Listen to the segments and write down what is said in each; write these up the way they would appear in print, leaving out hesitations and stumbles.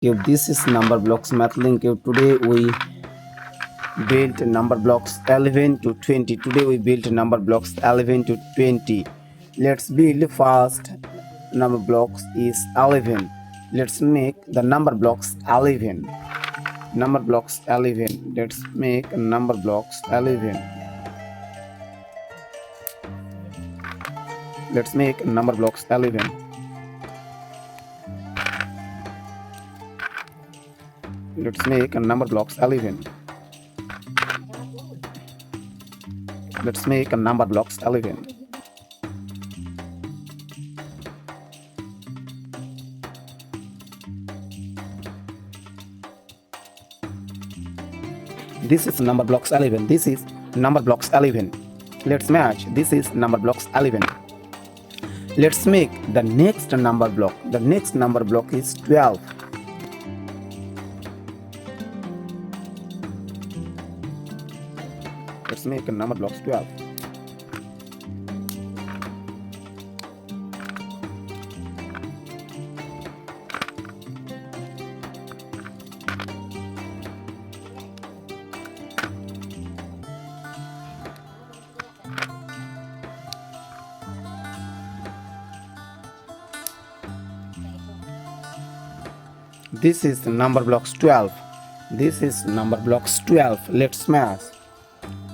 Cube. This is Numberblocks Mathling Cube. Today we built Numberblocks 11 to 20. Today we built Numberblocks 11 to 20. Let's build first. Numberblocks is 11. Let's make the Numberblocks 11. Numberblocks 11. Let's make Numberblocks 11. Let's make Numberblocks 11. Let's make Numberblocks 11. Let's make Numberblocks 11. This is Numberblocks 11. This is Numberblocks 11. Let's match. This is Numberblocks 11. Let's make the next number block. The next number block is 12. Let's make a Numberblocks 12. This is Numberblocks 12. This is Numberblocks 12. Let's match.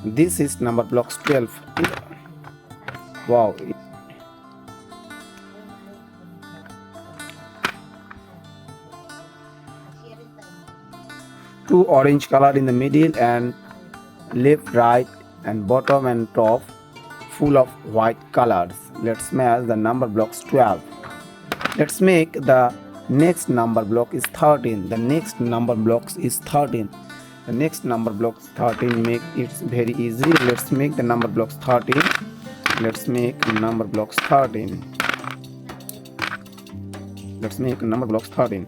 This is Numberblocks 12. Wow. Two orange color in the middle and left, right and bottom and top full of white colors. Let's match the Numberblocks 12. Let's make the next number block is 13. The next number blocks is 13. The next number blocks 13. Make it very easy. Let's make the number blocks 13. Let's make number blocks 13. Let's make number blocks 13.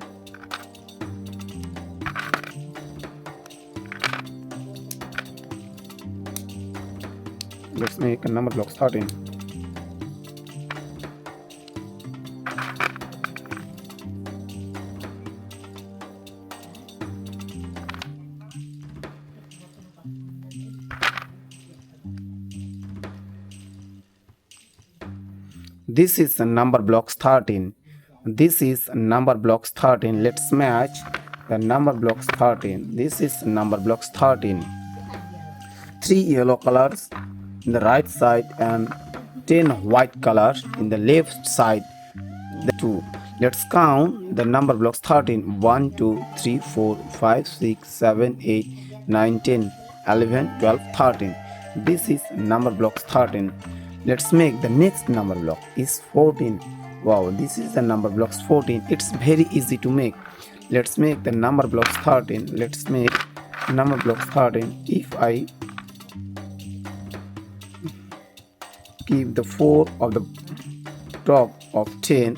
Let's make number blocks 13. This is Numberblocks 13. This is Numberblocks 13. Let's match the Numberblocks 13. This is Numberblocks 13. 3 yellow colors in the right side and 10 white colors in the left side. The 2. Let's count the Numberblocks 13. 1, 2, 3, 4, 5, 6, 7, 8, 9, 10, 11, 12, 13. This is Numberblocks 13. Let's make the next number block is 14. Wow, this is the Numberblocks 14. It's very easy to make. Let's make the Numberblocks 13. Let's make Numberblocks 13. If I keep the 4 of the top of 10,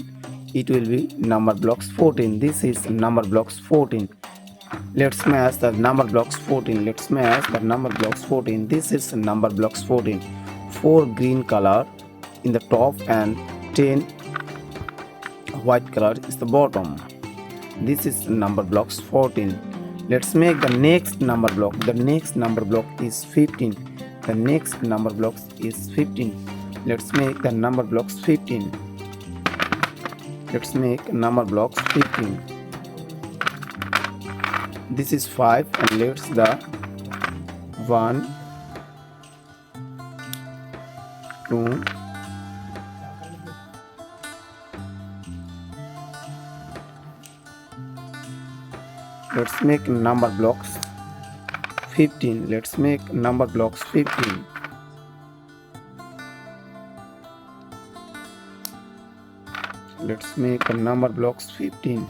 it will be Numberblocks 14. This is Numberblocks 14. Let's match the Numberblocks 14. Let's match the Numberblocks 14. This is Numberblocks 14. 4 green color in the top and 10 white color is the bottom. This is Numberblocks 14. Let's make the next number block. The next number block is 15. The next number block is 15. Let's make the Numberblocks 15. Let's make Numberblocks 15. This is 5 and let's the 1, 2, 'Let's make Numberblocks 15. Let's make Numberblocks 15. Let's make Numberblocks 15.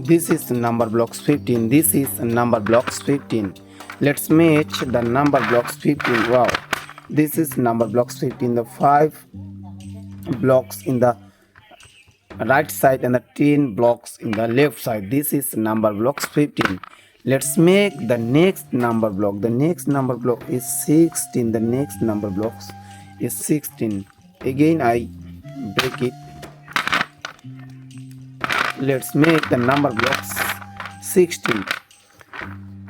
This is number blocks 15. This is number blocks 15. Let's match the number blocks 15. Wow. This is number blocks 15. The 5 blocks in the right side and the 10 blocks in the left side. This is number blocks 15. Let's make the next number block. The next number block is 16. The next number blocks is 16. Again I break it. Let's make the number blocks 16.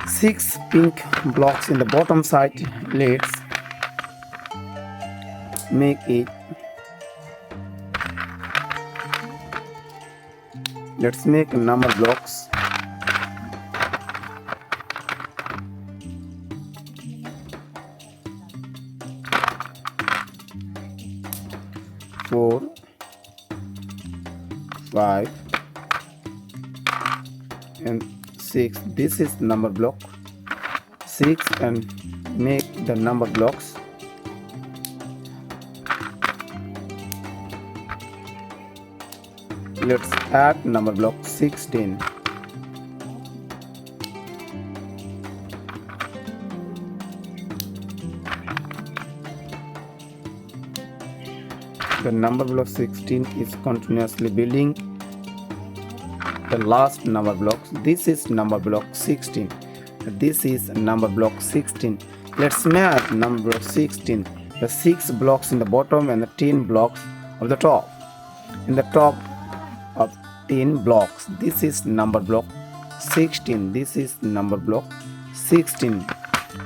6 pink blocks in the bottom side. Let's make it. Let's make number blocks 4, 5 and 6. This is number block 6 and make the number blocks let's add number block 16. The number block 16 is continuously building the last number blocks. This is number block 16. This is number block 16. Let's match number block 16. The 6 blocks in the bottom and the 10 blocks of the top. In the top of 10 blocks, this is number block 16. This is number block 16.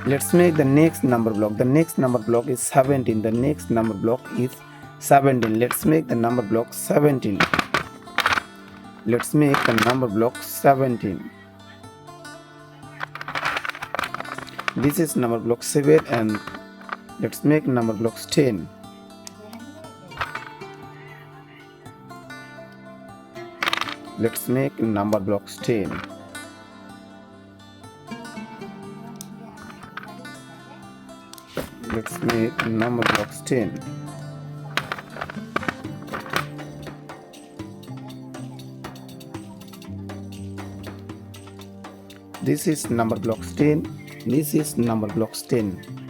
Let's make the next number block. The next number block is 17. The next number block is 17. Let's make the number block 17. Let's make the number block 17. This is number block 7 and let's make number blocks 10. Let's make number blocks 10. Let's make number blocks 10. This is number blocks 10. This is number blocks 10.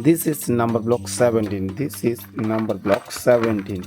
This is number block 17. This is number block 17.